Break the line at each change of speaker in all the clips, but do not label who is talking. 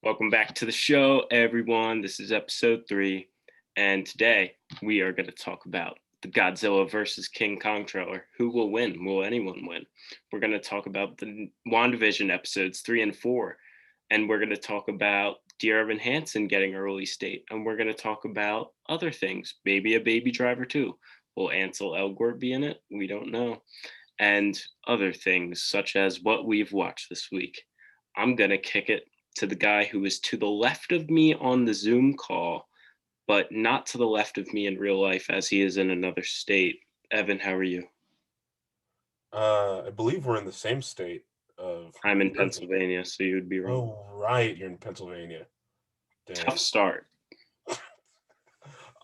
Welcome back to the show, everyone. This is episode 3, and today we are going to talk about the Godzilla versus King Kong trailer. Who will win? Will anyone win? We're going to talk about the WandaVision episodes 3 and 4, and we're going to talk about Dear Evan Hansen getting a release date, and we're going to talk about other things, maybe a Baby Driver 2. Will Ansel Elgort be in it? We don't know. And other things, such as what we've watched this week. I'm going to kick it to the guy who is to the left of me on the Zoom call, but not to the left of me in real life as he is in another state. Evan, how are you?
I believe we're in the same state of
I'm
New
in
Jersey.
Pennsylvania, so you would be wrong.
Oh, right, you're in Pennsylvania.
Tough
Dang.
start.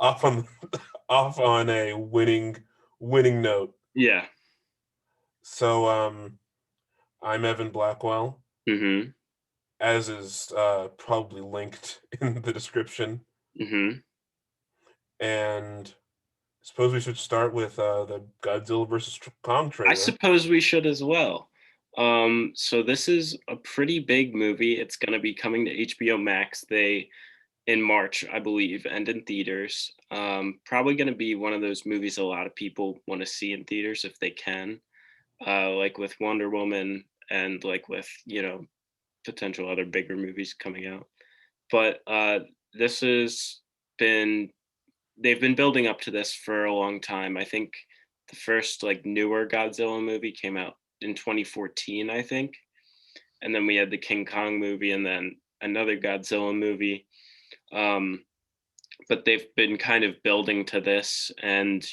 Off on off on a winning note.
Yeah.
So I'm Evan Blackwell,
Mm-hmm.
as is probably linked in the description.
Mm-hmm.
And I suppose we should start with the Godzilla versus Kong
I
trailer.
suppose we should as well. So this is a pretty big movie. It's gonna be coming to HBO Max. They in March, I believe, and in theaters. Probably going to be one of those movies a lot of people want to see in theaters if they can, like with Wonder Woman and like with potential other bigger movies coming out. But this has been they've been building up to this for a long time. I think the first like newer Godzilla movie came out in 2014, I think, and then we had the King Kong movie, and then another Godzilla movie. Um, but they've been kind of building to this, and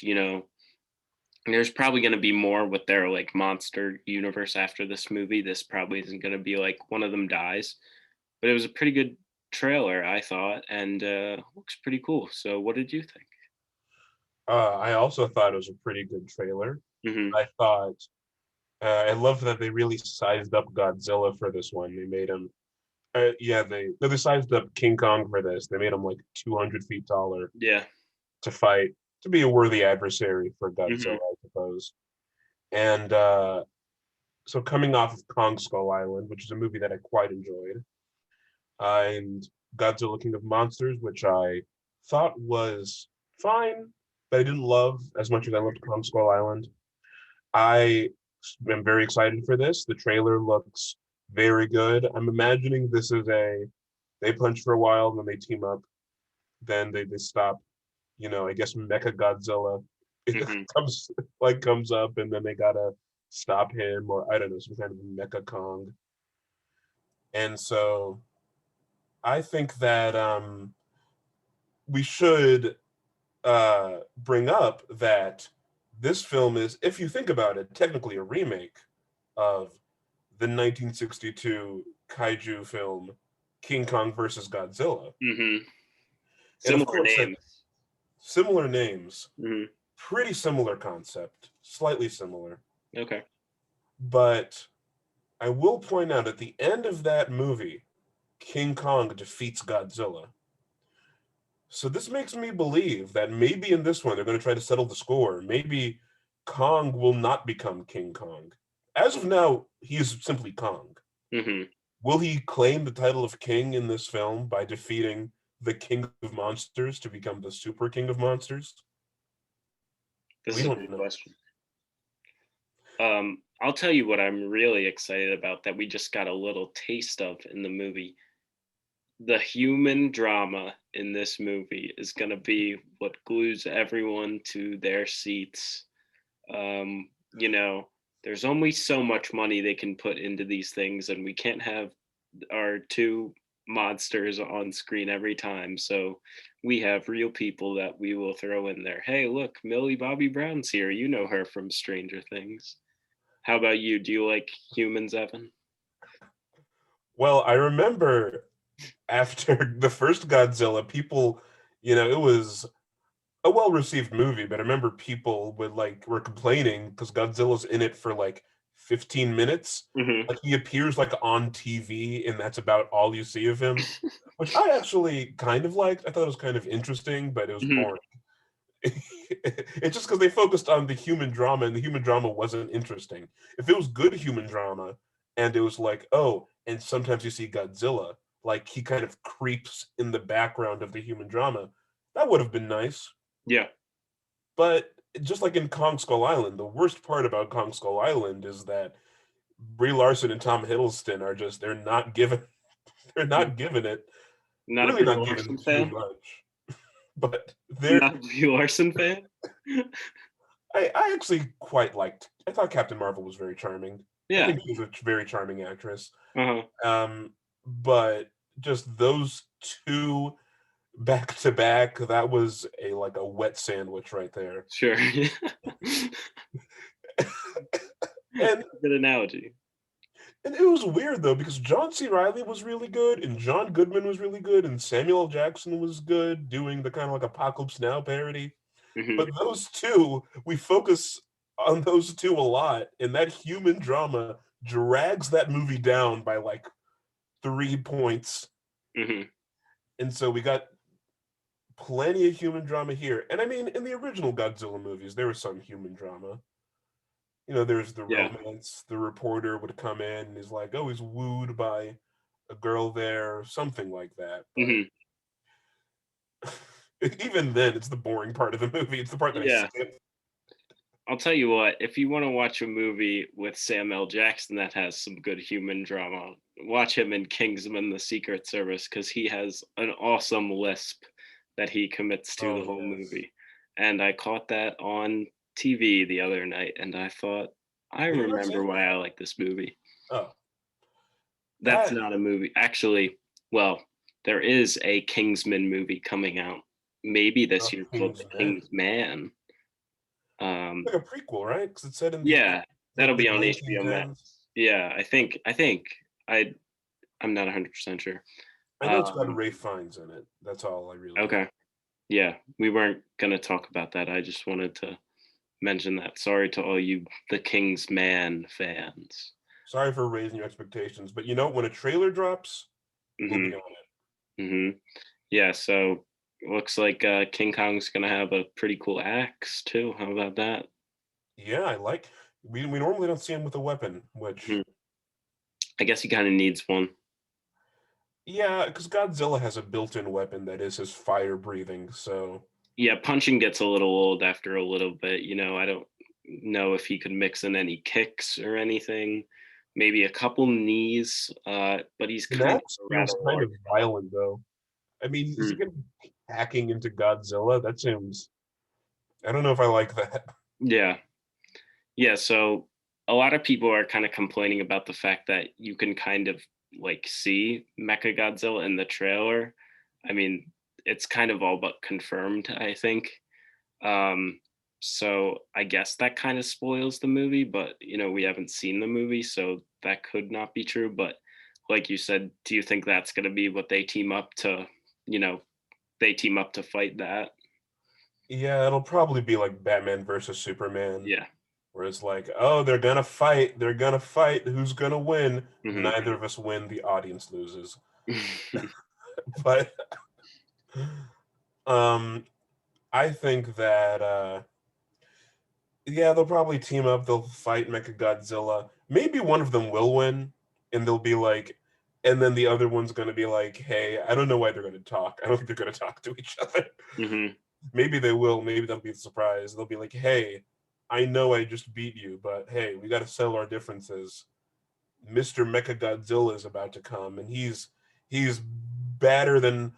there's probably going to be more with their like monster universe after this movie. This probably isn't going to be like one of them dies, but it was a pretty good trailer, I thought, and looks pretty cool. So what did you think?
I also thought it was a pretty good trailer.
Hmm.
I thought I love that they really sized up Godzilla for this one. They made him yeah, they sized up King Kong for this. They made him like 200 feet taller
Yeah.
to fight, to be a worthy adversary for Godzilla,
Hmm.
I suppose. And so coming off of Kong Skull Island, which is a movie that I quite enjoyed, and Godzilla King of Monsters, which I thought was fine, but I didn't love as much as I loved Kong Skull Island. I am very excited for this. The trailer looks very good. I'm imagining this is they punch for a while, then they team up, then they stop. I guess Mecha Godzilla
Hmm.
comes up, and then they gotta stop him, or I don't know, some kind of Mecha Kong. And so I think that we should bring up that this film is, if you think about it, technically a remake of the 1962 kaiju film King Kong versus Godzilla.
Hmm.
And of
Similar
course, that
names.
similar names,
Hmm.
pretty similar concept, slightly similar.
Okay.
But I will point out at the end of that movie, King Kong defeats Godzilla. So this makes me believe that maybe in this one they're going to try to settle the score. Maybe Kong will not become King Kong. As of now, he is simply Kong.
Hmm.
Will he claim the title of king in this film by defeating the King of Monsters to become the Super King of Monsters?
This
We
is a
don't
good
know.
question. I'll tell you what I'm really excited about that we just got a little taste of in the movie. The human drama in this movie is going to be what glues everyone to their seats. Um, you know, there's only so much money they can put into these things, and we can't have our two monsters on screen every time. So we have real people that we will throw in there. Hey, look, Millie Bobby Brown's here. You know her from Stranger Things. How about you? Do you like humans, Evan?
Well, I remember after the first Godzilla, people, it was a well-received movie, but I remember people were complaining because Godzilla's in it for like 15 minutes.
Hmm.
Like he appears like on TV and that's about all you see of him, which I actually kind of liked. I thought it was kind of interesting, but it was
Hmm.
boring. It's just because they focused on the human drama and the human drama wasn't interesting. If it was good human drama and it was like, oh, and sometimes you see Godzilla, like he kind of creeps in the background of the human drama. That would have been nice.
Yeah.
But just like in Kong Skull Island, the worst part about Kong Skull Island is that Brie Larson and Tom Hiddleston are just they're
Mm.
not giving it,
Not a
really
Brie
not giving
Larson
too
fan?
much. But they're
Not a Brie Larson fan?
I actually quite liked. I thought Captain Marvel was very charming. I
Yeah.
think she's a very charming actress.
Uh-huh.
But just those two back to back, that was a like a wet sandwich right there.
Sure.
And
Good analogy.
and it was weird though because John C. Riley was really good, and John Goodman was really good, and Samuel L. Jackson was good doing the kind of like Apocalypse Now parody.
Mhm.
But those two, we focus on those two a lot, and that human drama drags that movie down by like 3 points.
Mhm.
And so we got plenty of human drama here. And I mean, in the original Godzilla movies, there was some human drama. There's the
Yeah.
romance. The reporter would come in and he's like, oh, he's wooed by a girl there, something like that. But
Mhm.
even then, it's the boring part of the movie. It's the part that I
Yeah.
skip.
I'll tell you what, if you wanna watch a movie with Sam L. Jackson that has some good human drama, watch him in Kingsman: The Secret Service because he has an awesome lisp that he commits to the
Oh,
whole
yes.
movie, and I caught that on TV the other night, and I thought, "I
Have you not seen
remember
it?
why I like this movie."
Oh,
That's
that
not a movie actually, well, there is a Kingsman movie coming out maybe this year called The
King's Men.
King's Man. Um
Like a prequel, right? Because it's set in the
Yeah,
like
that'll
mid
be on HBO Max.
1910s.
Yeah, I think I'm not 100% sure.
I know it's got
Um,
Ray Fiennes in it. That's all I really know.
okay. Yeah, we weren't gonna talk about that. I just wanted to mention that. Sorry to all you The King's Man fans.
Sorry for raising your expectations, but when a trailer drops, we'll be
Mhm,
on it.
mhm. Yeah, so looks like, King Kong's gonna have a pretty cool axe too. How about that?
Yeah, I like. We normally don't see him with a weapon, which
Mhm. I guess he kinda needs one.
yeah, because Godzilla has a built-in weapon that is his fire breathing. So
Yeah, punching gets a little old after a little bit, I don't know if he could mix in any kicks or anything. Maybe a couple knees, but he's
an
kind of
axe
a rather
feels kind
large
of violent, though. I mean, is he
mm,
gonna be hacking into Godzilla? That seems. I don't know if I like that.
yeah. Yeah, so a lot of people are kind of complaining about the fact that you can kind of like see Mechagodzilla in the trailer. I mean, it's kind of all but confirmed, I think. Um, so I guess that kind of spoils the movie, but we haven't seen the movie, so that could not be true. But like you said, do you think that's gonna be what you know, they team up to fight that?
Yeah, it'll probably be like Batman versus Superman,
Yeah.
where it's like, oh, they're gonna fight. They're gonna fight. Who's gonna win?
Hmm.
Neither of us win. The audience loses. But um, I think that yeah, they'll probably team up. They'll fight Mechagodzilla. Maybe one of them will win, and they'll be like, and then the other one's gonna be like, hey, I don't know why they're gonna talk. I don't think they're gonna talk to each other.
Hmm.
Maybe they will. Maybe that'll be a surprise. They'll be like, hey, I know I just beat you, but hey, we got to settle our differences. Mr. Mechagodzilla is about to come, and he's badder than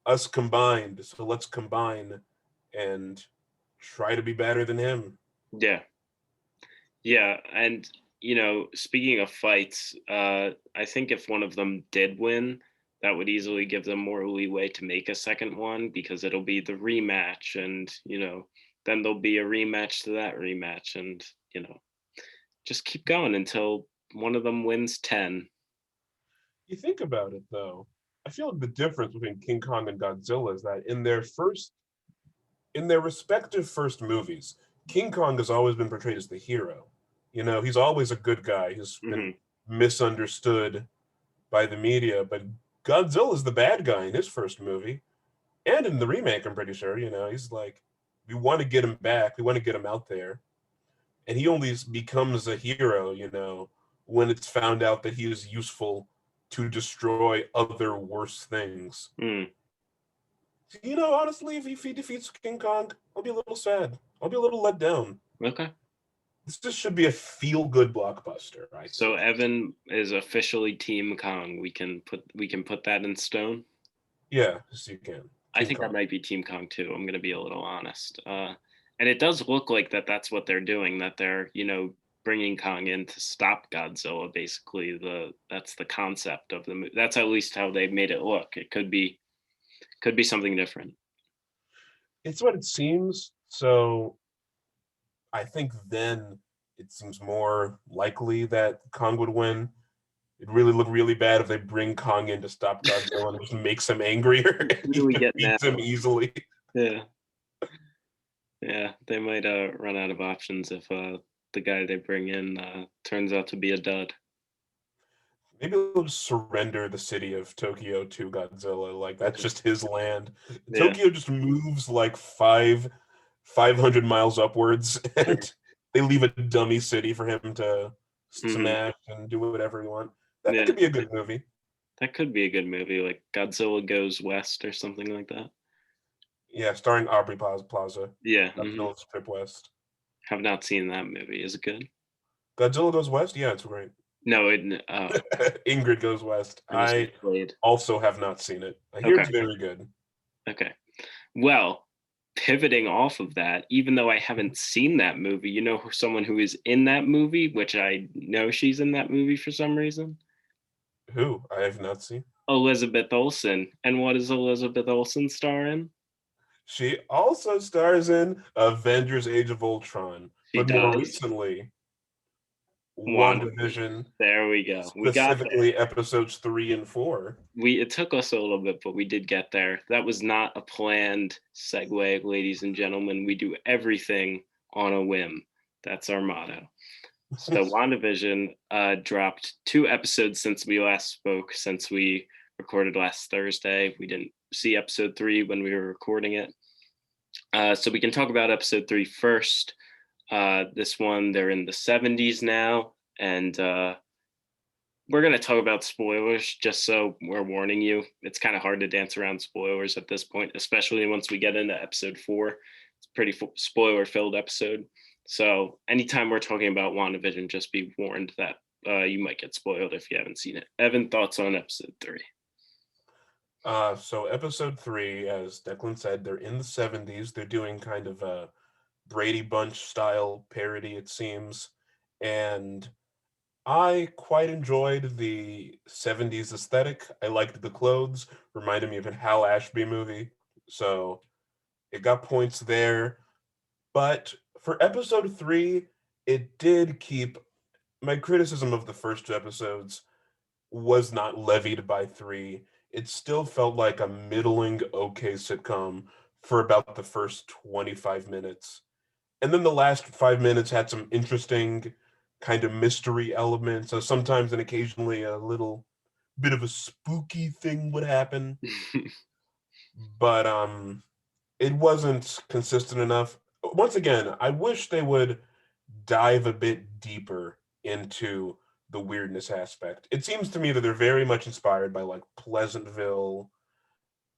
us combined. So let's combine and try to be better than him.
Yeah. Yeah, and speaking of fights, I think if one of them did win, that would easily give them more leeway to make a second one because it'll be the rematch, and then there'll be a rematch to that rematch, and just keep going until one of them wins 10.
You think about it though. I feel like the difference between King Kong and Godzilla is that in their respective first movies, King Kong has always been portrayed as the hero. He's always a good guy. He's been
Hmm.
misunderstood by the media, but Godzilla is the bad guy in his first movie. And in the remake, I'm pretty sure, he's like, we want to get him back. We want to get him out there. And he only becomes a hero, when it's found out that he is useful to destroy other worse things.
Mm,
Honestly, if he defeats King Kong, I'll be a little sad. I'll be a little let down.
okay.
This just should be a feel-good blockbuster, I
So
think.
Evan is officially Team Kong. We can put that in stone.
Yeah, yes, you can.
I
Team
think I
Kong.
might be Team Kong too. I'm gonna be a little honest. And it does look like that's what they're doing. That they're bringing Kong in to stop Godzilla. Basically, that's the concept of the movie. That's at least how they made it look. It could be something different.
It's what it seems. So I think then it seems more likely that Kong would win. It'd really look really bad if they bring Kong in to stop Godzilla and it just makes him angrier
Who
and
do
he
we get now?
defeats him easily.
Yeah, yeah. They might run out of options if the guy they bring in turns out to be a dud.
Maybe they'll just surrender the city of Tokyo to Godzilla. Like that's
Okay.
just his land.
Yeah.
Tokyo just moves like 500 miles upwards,
Sure.
and they leave a dummy city for him to
Hmm.
smash and do whatever he wants. That
Yeah.
could be a good movie.
That could be a good movie, like Godzilla Goes West or something like that.
Yeah, starring Aubrey Plaza.
Yeah.
Godzilla's Trip West.
Have not seen that movie. Is it good?
Godzilla Goes West. Yeah, it's great.
No, it. Oh,
Ingrid Goes West.
it was
I
played.
also have not seen it. I hear
Okay.
it's very good.
Okay. Well, pivoting off of that, even though I haven't seen that movie, someone who is in that movie, which I know she's in that movie for some reason.
Who? I have not seen.
Elizabeth Olsen. And what is Elizabeth Olsen star in?
She also stars in Avengers Age of Ultron,
She
but more
does.
recently,
WandaVision.
WandaVision,
There we go. We got there.
specifically episodes 3 and 4.
It took us a little bit, but we did get there. That was not a planned segue, ladies and gentlemen. We do everything on a whim. That's our motto. So WandaVision dropped 2 episodes since we last spoke, since we recorded last Thursday. We didn't see episode 3 when we were recording it. So we can talk about episode 3 first. This one, they're in the 70s now, and we're going to talk about spoilers, just so we're warning you. It's kind of hard to dance around spoilers at this point, especially once we get into episode 4. It's a pretty spoiler-filled episode. So anytime we're talking about WandaVision, just be warned that you might get spoiled if you haven't seen it. Evan, thoughts on episode 3?
So episode 3, as Declan said, they're in the 70s. They're doing kind of a Brady Bunch style parody, it seems. And I quite enjoyed the 70s aesthetic. I liked the clothes, reminded me of a Hal Ashby movie. So it got points there. But for episode 3, it did keep my criticism of the first 2 episodes was not levied by 3. It still felt like a middling okay sitcom for about the first 25 minutes. And then the last 5 minutes had some interesting kind of mystery elements. So sometimes and occasionally a little bit of a spooky thing would happen, but it wasn't consistent enough. Once again, I wish they would dive a bit deeper into the weirdness aspect. It seems to me that they're very much inspired by like Pleasantville.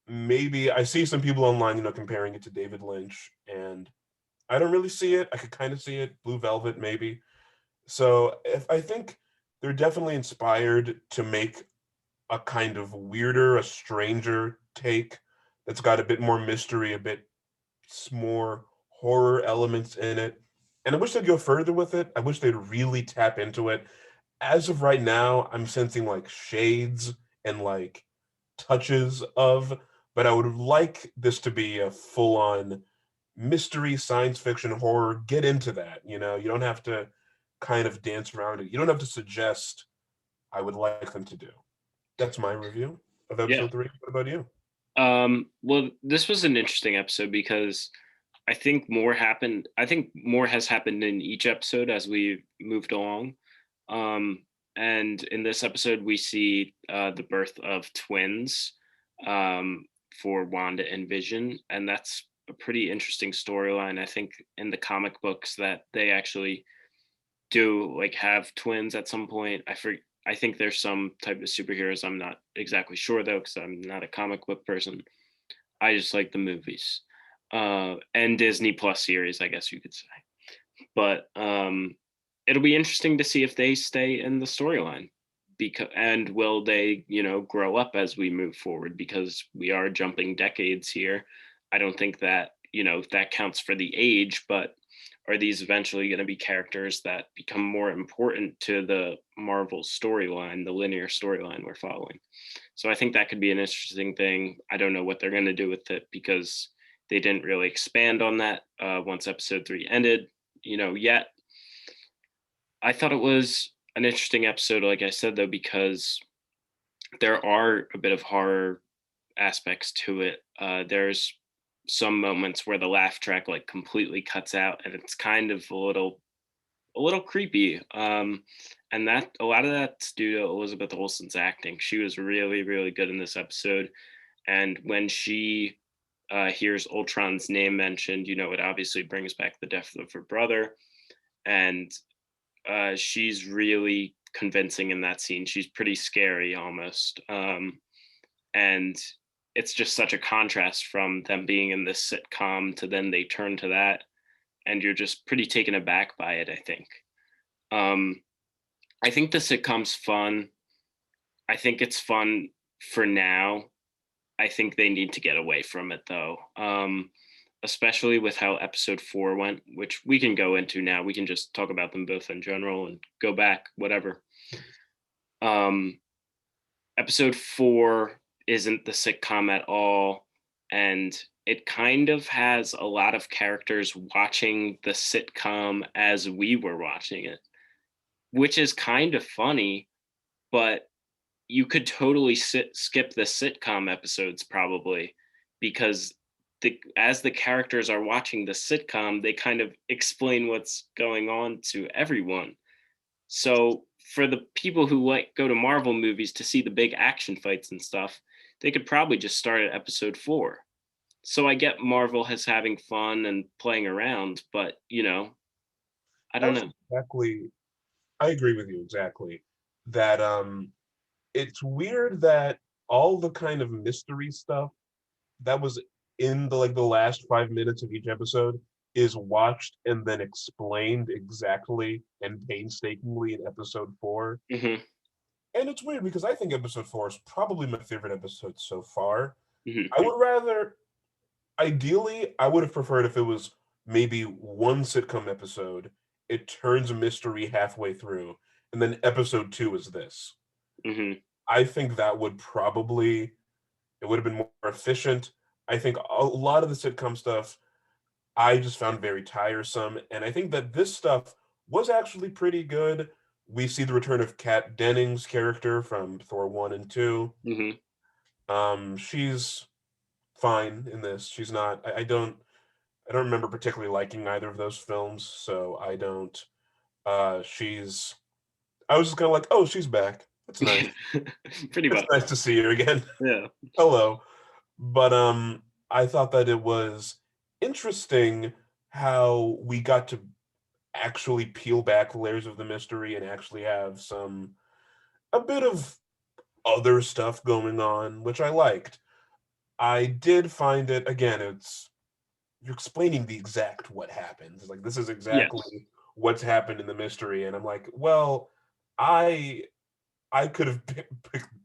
Maybe I see some people online, comparing it to David Lynch, and I don't really see it. I could kind of see it. Blue Velvet, maybe. So if I think they're definitely inspired to make a kind of weirder, a stranger take that's got a bit more mystery, a bit more horror elements in it. And I wish they'd go further with it. I wish they'd really tap into it. As of right now, I'm sensing like shades and like touches of, but I would like this to be a full on mystery, science fiction, horror. Get into that. You don't have to kind of dance around it. You don't have to suggest I would like them to do. That's my review of
Yeah.
episode 3. What about you?
Well, this was an interesting episode because I think more happened. I think more has happened in each episode as we moved along. And in this episode, we see the birth of twins um, for Wanda and Vision, and that's a pretty interesting storyline. I think in the comic books that they actually do like have twins at some point. I think there's some type of superheroes. I'm not exactly sure though, because I'm not a comic book person. I just like the movies and Disney Plus series, I guess you could say. But it'll be interesting to see if they stay in the storyline, because and will they, grow up as we move forward, because we are jumping decades here. I don't think that that counts for the age, but are these eventually going to be characters that become more important to the Marvel storyline, the linear storyline we're following? So I think that could be an interesting thing. I don't know what they're going to do with it, because they didn't really expand on that once episode 3 ended, yet. I thought it was an interesting episode, like I said, though, because there are a bit of horror aspects to it. There's some moments where the laugh track like completely cuts out, and it's kind of a little creepy. And that a lot of that's due to Elizabeth Olsen's acting. She was really, really good in this episode. And when she hears Ultron's name mentioned, it obviously brings back the death of her brother. And she's really convincing in that scene. She's pretty scary almost. And it's just such a contrast from them being in this sitcom to then they turn to that. And you're just pretty taken aback by it, I think. Um, I think the sitcom's fun. I think it's fun for now. I think they need to get away from it though. Especially with how episode 4 went, which we can go into now. We can just talk about them both in general and go back, whatever. Um, Episode 4 isn't the sitcom at all. And it kind of has a lot of characters watching the sitcom as we were watching it, which is kind of funny, but you could totally skip the sitcom episodes probably, because as the characters are watching the sitcom, they kind of explain what's going on to everyone. So for the people who go to Marvel movies to see the big action fights and stuff, they could probably just start at episode 4. So I get Marvel has having fun and playing around, but I don't
That's
know.
exactly. I agree with you exactly. That it's weird that all the kind of mystery stuff that was in the last 5 minutes of each episode is watched and then explained exactly and painstakingly in episode 4.
Hmm.
And it's weird because I think episode 4 is probably my favorite episode so far.
Hmm.
I would rather, ideally, I would have preferred if it was maybe one sitcom episode, it turns a mystery halfway through, and then episode 2 is this.
Hmm.
I think that would probably, it would have been more efficient. I think a lot of the sitcom stuff I just found very tiresome, and I think that this stuff was actually pretty good. We see the return of Kat Dennings' character from Thor 1 and 2.
Hmm.
She's fine in this. She's not. I don't remember particularly liking either of those films, so I don't. She's. I was just kind of like, oh, she's back. That's nice.
Pretty
It's
much.
nice to see her again.
Yeah.
Hello. But I thought that it was interesting how we got to actually peel back layers of the mystery and actually have a bit of other stuff going on, which I liked. I did find it again, it's you're explaining the exact what happens. Like this is
Yes.
exactly what's happened in the mystery. And I'm like, well, I I could have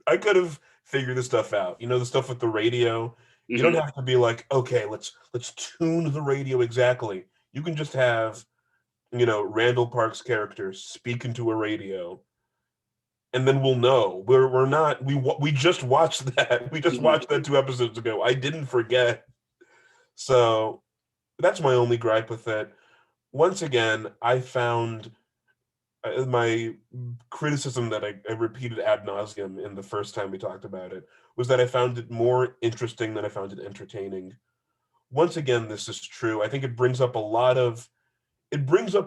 I could have figured this stuff out. You know, the stuff with the radio. You don't
Hmm.
have to be like, okay, let's tune the radio exactly. You can just have, Randall Park's character speak into a radio, and then we'll know. We're not we just watched that. We just
Hmm.
watched that 2 episodes ago. I didn't forget. So that's my only gripe with it. Once again, I found my criticism that I repeated ad nauseum in the first time we talked about it was that I found it more interesting than I found it entertaining. Once again, this is true. I think it brings up a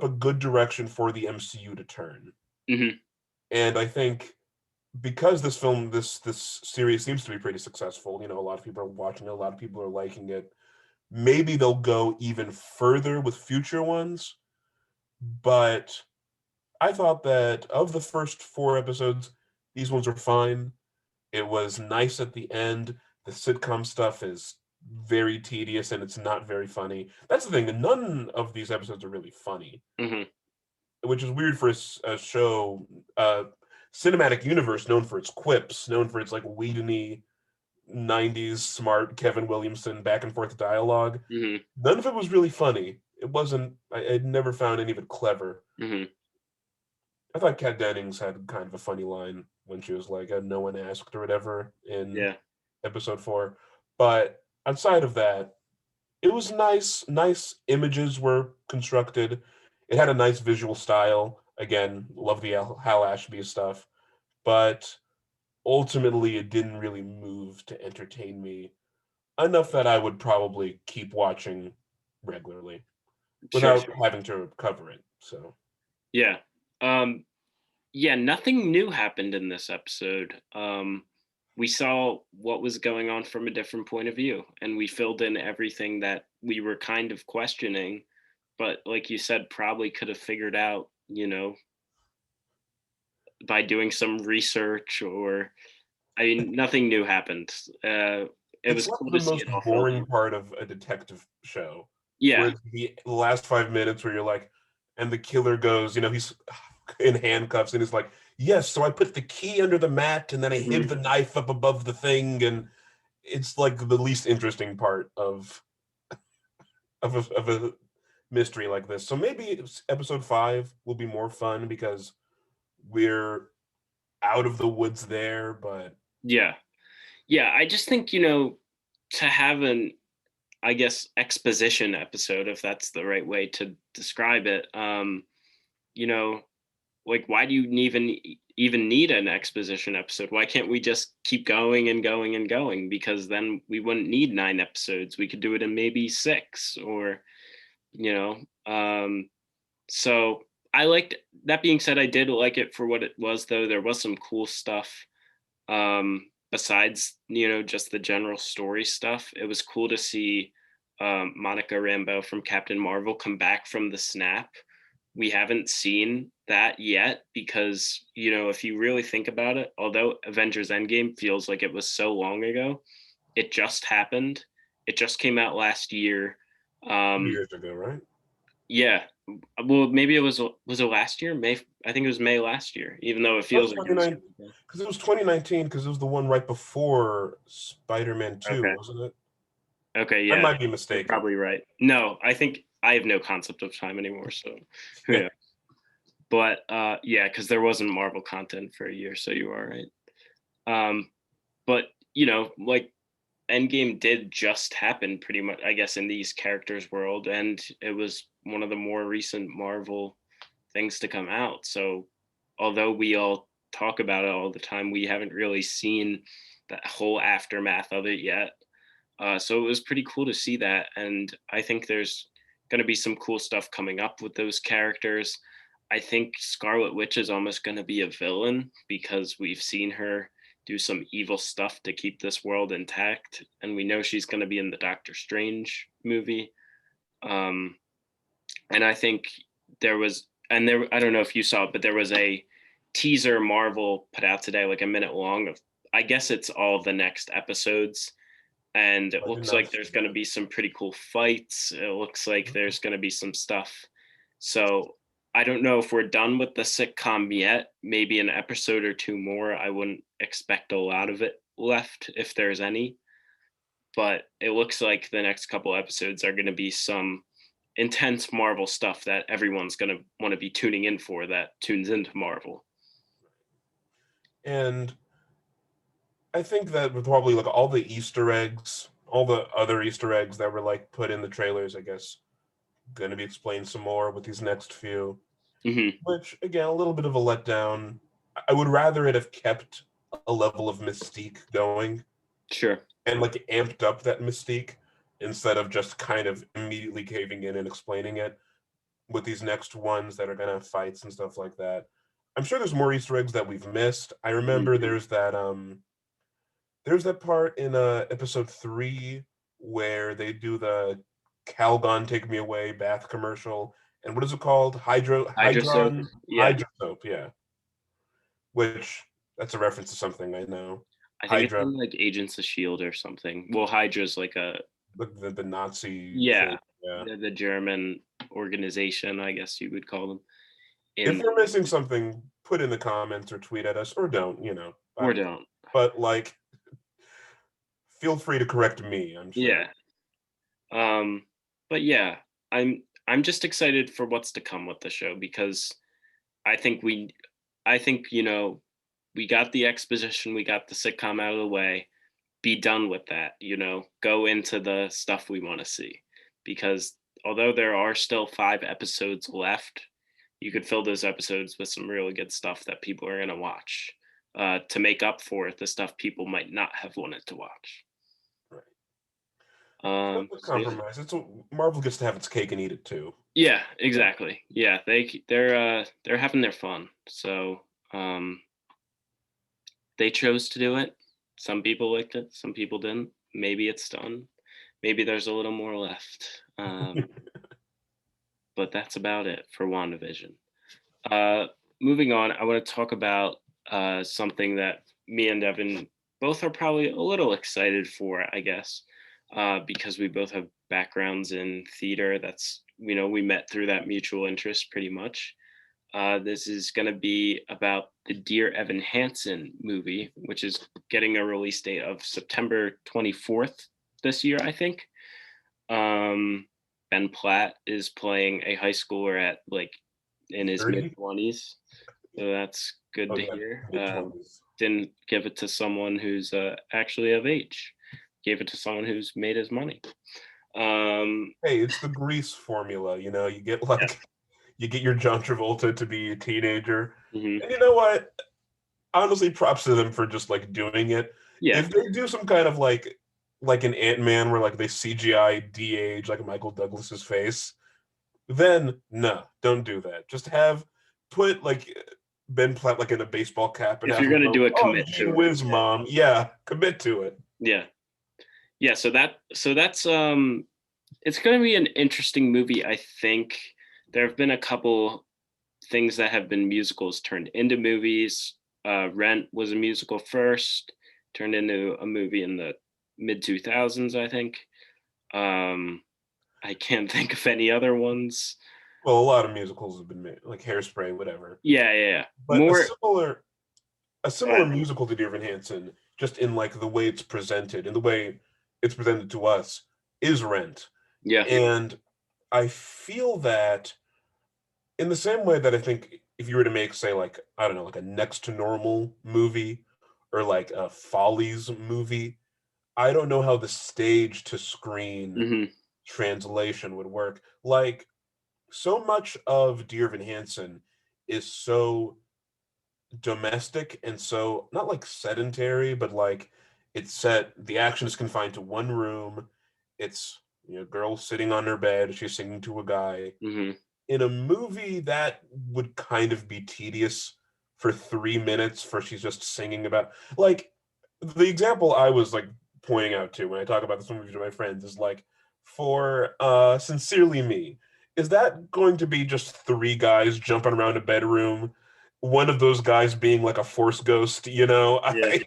good direction for the MCU to turn.
Hmm.
And I think because this series seems to be pretty successful, a lot of people are watching it, a lot of people are liking it. Maybe they'll go even further with future ones, but I thought that of the first 4 episodes, These ones are fine. It was nice at the end. The sitcom stuff is very tedious and it's not very funny. That's the thing. None of these episodes are really funny,
Hmm.
which is weird for a show, cinematic universe known for its quips, known for its like Whedon-y 90s smart Kevin Williamson back and forth dialogue.
Hmm.
None of it was really funny. It wasn't. I'd never found any of it clever.
Hmm.
I thought Kat Dennings had kind of a funny line when she was like, "No one asked" or whatever in
Yeah.
episode 4. But outside of that, it was nice. Nice images were constructed. It had a nice visual style. Again, love the Hal Ashby stuff. But ultimately, it didn't really move to entertain me enough that I would probably keep watching regularly
Sure.
without having to cover it. So
Yeah. Um, yeah, nothing new happened in this episode. We saw what was going on from a different point of view, and we filled in everything that we were kind of questioning, but like you said, probably could have figured out, by doing some research or I mean, nothing new happened. It
it's
was
like
cool
the
to see
most
it all filled
boring
in.
part of a detective show, where
Yeah.
it's the last 5 minutes where you're like, and the killer goes, he's in handcuffs and he's like, yes, so I put the key under the mat and then I hid
Mhm.
the knife up above the thing, and it's like the least interesting part of a mystery like this. So maybe episode 5 will be more fun because we're out of the woods there, but
Yeah. Yeah, I just think, to have an I guess exposition episode, if that's the right way to describe it. You know, like why do you even need an exposition episode? Why can't we just keep going and going and going? Because then we wouldn't need 9 episodes. We could do it in maybe 6 or, you know. So I liked that being said, I did like it for what it was though. There was some cool stuff besides just the general story stuff. It was cool to see Monica Rambeau from Captain Marvel come back from the snap. We haven't seen that yet because if you really think about it, although Avengers Endgame feels like it was so long ago, it just happened. It just came out last year. um
years ago, right?
yeah. Well, maybe was it last year? May. I think it was May last year, even though it
That was
feels like it was
29, because it was 2019, because it was the one right before Spider-Man 2,
okay.
wasn't it?
Okay,
I
yeah,
might be
you're
mistaken.
probably right. No, I think I have no concept of time anymore, so who
Yeah.
knows? But yeah, because there wasn't Marvel content for a year, so you are right. Um, but like Endgame did just happen pretty much, I guess, in these characters' world, and it was one of the more recent Marvel things to come out. So although we all talk about it all the time, we haven't really seen that whole aftermath of it yet. So it was pretty cool to see that, and I think there's going to be some cool stuff coming up with those characters. I think Scarlet Witch is almost going to be a villain because we've seen her do some evil stuff to keep this world intact, and we know she's going to be in the Doctor Strange movie. Um, and I think I don't know if you saw it, but there was a teaser Marvel put out today, like a minute long of, I guess it's all the next episodes, and it
I did
looks
not
like
see
there's going to
that.
be some pretty cool fights. It looks like there's going to be some stuff. So I don't know if we're done with the sitcom yet. Maybe an episode or two more. I wouldn't expect a lot of it left if there's any, but it looks like the next couple episodes are going to be some intense Marvel stuff that everyone's going to want to be tuning in for, that tunes into Marvel.
And I think that with probably like all the Easter eggs, all the other Easter eggs that were like put in the trailers, I guess, going to be explained some more with these next few.
Hmm.
Which again, a little bit of a letdown. I would rather it have kept a level of mystique going
Sure.
and like amped up that mystique instead of just kind of immediately caving in and explaining it with these next ones that are gonna have fights and stuff like that. I'm sure there's more Easter eggs that we've missed. I remember
Hmm.
there's that part in episode 3 where they do the Calgon Take Me Away bath commercial. And what is it called?
Hydra soap.
Hydron
Yeah.
Hydro Soap, yeah. Which That's a reference to something I know.
I think it's
Hydra,
in like Agents of Shield or something. Well, Hydra's like a
the Nazi
yeah,
thing. Yeah.
the German organization, I guess you would call them. In
If we're missing something, put in the comments or tweet at us, or don't. I
or
don't care.
don't.
But like, feel free to correct me. I'm sure.
Yeah. Um, but yeah, I'm just excited for what's to come with the show because I think we I think, we got the exposition, we got the sitcom out of the way. Be done with that, go into the stuff we want to see. Because although there are still 5 episodes left, you could fill those episodes with some really good stuff that people are going to watch to make up for the stuff people might not have wanted to watch.
Right. So it's a
So yeah.
compromise. Marvel gets to have its cake and eat it too.
Yeah,
Yeah.
exactly. Yeah, they're having their fun. So um, they chose to do it. Some people liked it, some people didn't. Maybe it's done. Maybe there's a little more left. But that's about it for WandaVision. Uh, Moving on, I want to talk about something that me and Evan both are probably a little excited for, I guess, because we both have backgrounds in theater. We met through that mutual interest pretty much. This is going to be about the Dear Evan Hansen movie, which is getting a release date of September 24th this year, I think. Um, Ben Platt is playing a high schooler at like in his mid
30?
20s, so that's good
Oh
to
yeah,
hear.
mid-20s.
Didn't give it to someone who's actually of age. Gave it to someone who's made his money. Um,
Hey, it's the Grease formula. You get
yeah.
you get your John Travolta to be a teenager.
Hmm.
And you know what? Honestly, props to them for just like doing it.
Yeah.
If they do some kind of like an Ant-Man where like they CGI de-age like Michael Douglas's face, then no, don't do that. Just put like Ben Platt like in a baseball cap and
If
have
you're
him
gonna
go,
do it,
"Oh,
commit
gee
to it.
whiz, mom." Yeah, commit to it.
Yeah. Yeah. So that's it's going to be an interesting movie. I think there have been a couple things that have been musicals turned into movies. Rent was a musical first, turned into a movie in the mid 2000s, I think. Um, I can't think of any other ones.
Well, a lot of musicals have been made, like Hairspray, whatever.
Yeah, yeah, yeah.
But
More.
a similar musical to Dear Evan Hansen, just in like the way it's presented, in the way it's presented to us, is Rent.
Yeah,
And I feel that in the same way that I think if you were to make, say, like, I don't know, like a Next to Normal movie or like a Follies movie, I don't know how the stage to screen
hmm,
translation would work. Like, so much of Dear Evan Hansen is so domestic and so not like sedentary, but like the action is confined to one room. It's girl sitting on her bed, she's singing to a guy.
hmm.
In a movie that would kind of be tedious for 3 minutes for she's just singing about like the example I was like pointing out to when I talk about this movie to my friends is like for Sincerely Me, is that going to be just three guys jumping around a bedroom, one of those guys being like a force ghost?
Yeah.
I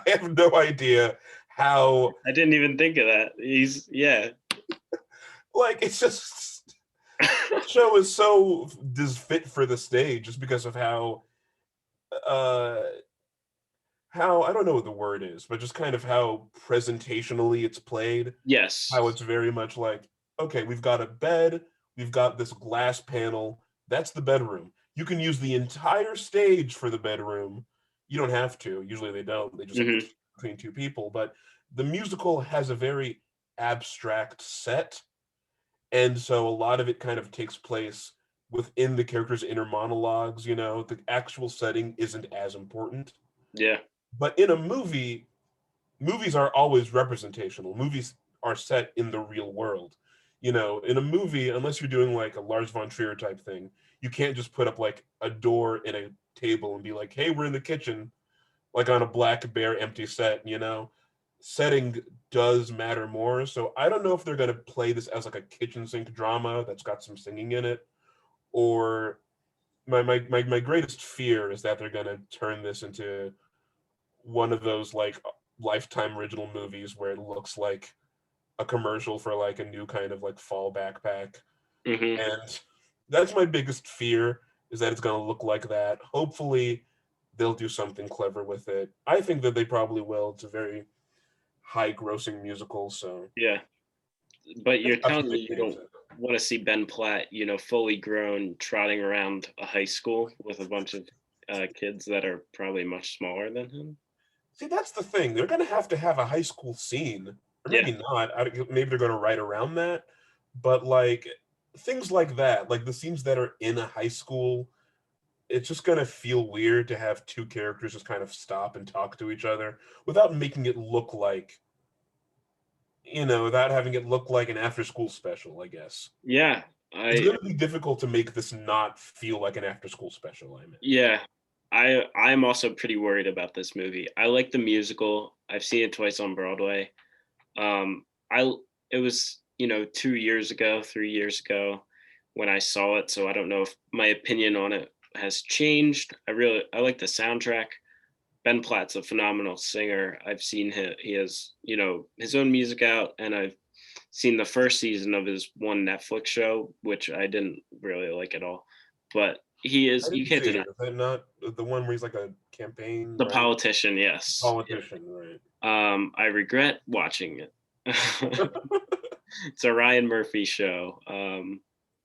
have no idea how,
I didn't even think of that. Yeah.
like, it's just that show is so disfit for the stage just because of uh how I don't know what the word is, but just kind of how presentationally it's played.
Yes.
How it's very much like, okay, we've got a bed, we've got this glass panel, that's the bedroom. You can use the entire stage for the bedroom. You don't have to. Usually they don't. They just like
Hmm.
between two people. But the musical has a very abstract set, and so a lot of it kind of takes place within the characters' inner monologues. The actual setting isn't as important.
Yeah.
But in a movie, movies are always representational. Movies are set in the real world. In a movie, unless you're doing like a Lars von Trier type thing, you can't just put up like a door and a table and be like, "Hey, we're in the kitchen," like on a black bare empty set. Setting does matter more. So I don't know if they're going to play this as like a kitchen sink drama that's got some singing in it, or my greatest fear is that they're gonna turn this into one of those like lifetime original movies where it looks like a commercial for like a new kind of like fall backpack.
Hmm.
And that's my biggest fear, is that it's gonna look like that. Hopefully they'll do something clever with it. I think that they probably will. It's a very high grossing musical, so
Yeah, but
it's
you're telling me you
optimistic.
don't want to see Ben Platt, fully grown, trotting around a high school with a bunch of kids that are probably much smaller than him.
See, that's the thing. They're gonna have to have a high school scene, or
Yeah,
maybe not. Maybe they're gonna write around that. But like things like that, like the scenes that are in a high school, it's just gonna feel weird to have two characters just kind of stop and talk to each other without making it look like, without having it look like an after school special, I guess.
yeah,
It's
I
gonna be difficult to make this not feel like an after school special, I imagine.
yeah, I'm also pretty worried about this movie. I like the musical. I've seen it twice on Broadway. I It was 2 years ago, 3 years ago when I saw it, so I don't know if my opinion on it has changed. I like the soundtrack. Ben Platt's a phenomenal singer. I've seen him. He has his own music out, and I've seen the first season of his one Netflix show, which I didn't really like at all. But he
I
is. You
didn't
can't
see it.
deny
Is that not the one where he's like a campaign,
the
right?
politician. Yes.
Politician, right?
I regret watching it. It's a Ryan Murphy show.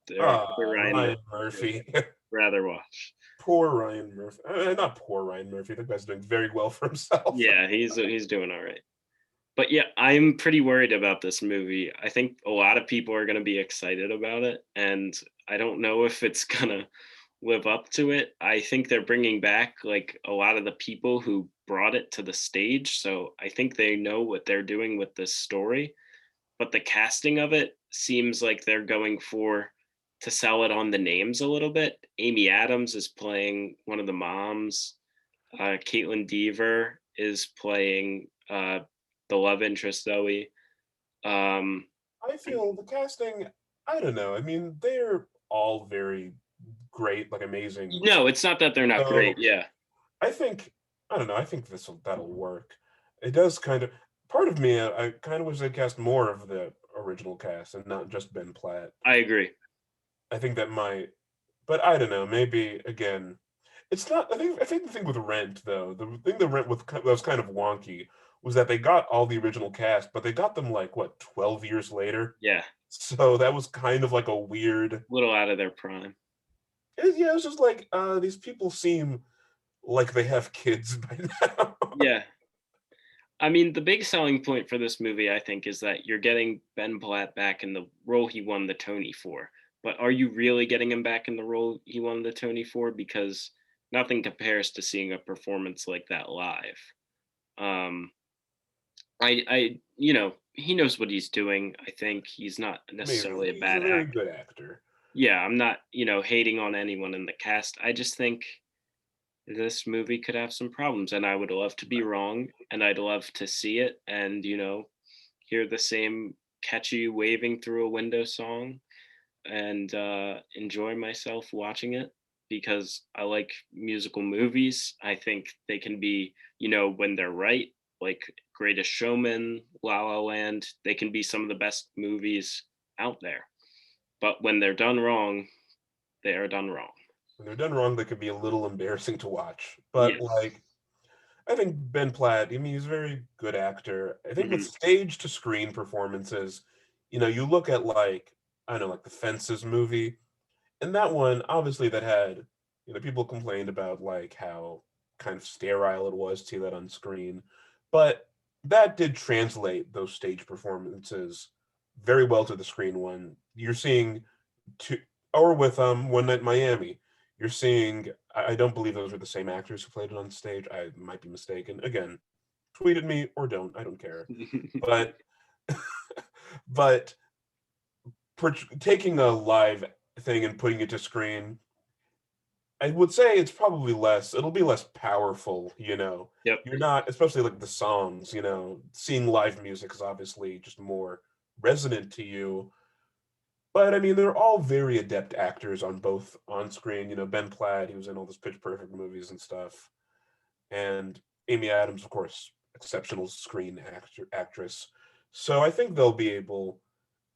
There are other Ryan
Ryan
Murphy shows
Murphy.
I'd rather watch.
Poor Ryan Murphy. Not poor Ryan Murphy. The guy's doing very well for himself.
Yeah, he's doing all right. But yeah, I'm pretty worried about this movie. I think a lot of people are going to be excited about it, and I don't know if it's going to live up to it. I think they're bringing back like a lot of the people who brought it to the stage, so I think they know what they're doing with this story. But the casting of it seems like they're going for to sell it on the names a little bit. Amy Adams is playing one of the moms. Caitlin Dever is playing the love interest Zoe. Um,
I feel the casting, I don't know. I mean, they're all very great, like amazing.
no, it's not that they're not great.
So
Yeah,
I think, I don't know. I think that'll work. It does kind of. Part of me, I kind of wish they cast more of the original cast and not just Ben Platt.
I agree.
I think that might, but I don't know. Maybe again, it's not. I think the thing with Rent though, the thing that Rent with that was kind of wonky was that they got all the original cast, but they got them like what 12 years later.
Yeah,
So that was kind of like a weird.
a little out of their prime.
Yeah, it was just like these people seem like they have kids by now.
Yeah, I mean, the big selling point for this movie, I think, is that you're getting Ben Platt back in the role he won the Tony for. But are you really getting him back in the role he won the Tony for? Because nothing compares to seeing a performance like that live. Um, he knows what he's doing. I think he's not
I mean,
necessarily a
he's a
bad
very
actor.
good actor.
Yeah, I'm not, hating on anyone in the cast. I just think this movie could have some problems, and I would love to be wrong, and I'd love to see it and, hear the same catchy waving through a window song and enjoy myself watching it because I like musical movies. I think they can be, when they're right, like Greatest Showman, La La Land, they can be some of the best movies out there. But when they're done wrong, they are done wrong.
When they're done wrong, they could be a little embarrassing to watch. But
Yes.
like, I think Ben Platt, I mean, he's a very good actor. I think with
Hmm.
stage to screen performances, you look at like, I don't know, like the Fences movie, and that one, obviously, that had, people complained about like how kind of sterile it was to see that on screen. But that did translate those stage performances very well to the screen when you're seeing two, or with One Night in Miami. You're seeing, I don't believe those were the same actors who played it on stage. I might be mistaken. Again, tweet at me or don't. I don't care. But but taking a live thing and putting it to screen, I would say it's probably less. It'll be less powerful.
Yep.
You're not, especially like the songs. Seeing live music is obviously just more resonant to you. But I mean, they're all very adept actors on both on screen. Ben Platt, he was in all those Pitch Perfect movies and stuff, and Amy Adams, of course, exceptional screen actress. So I think they'll be able.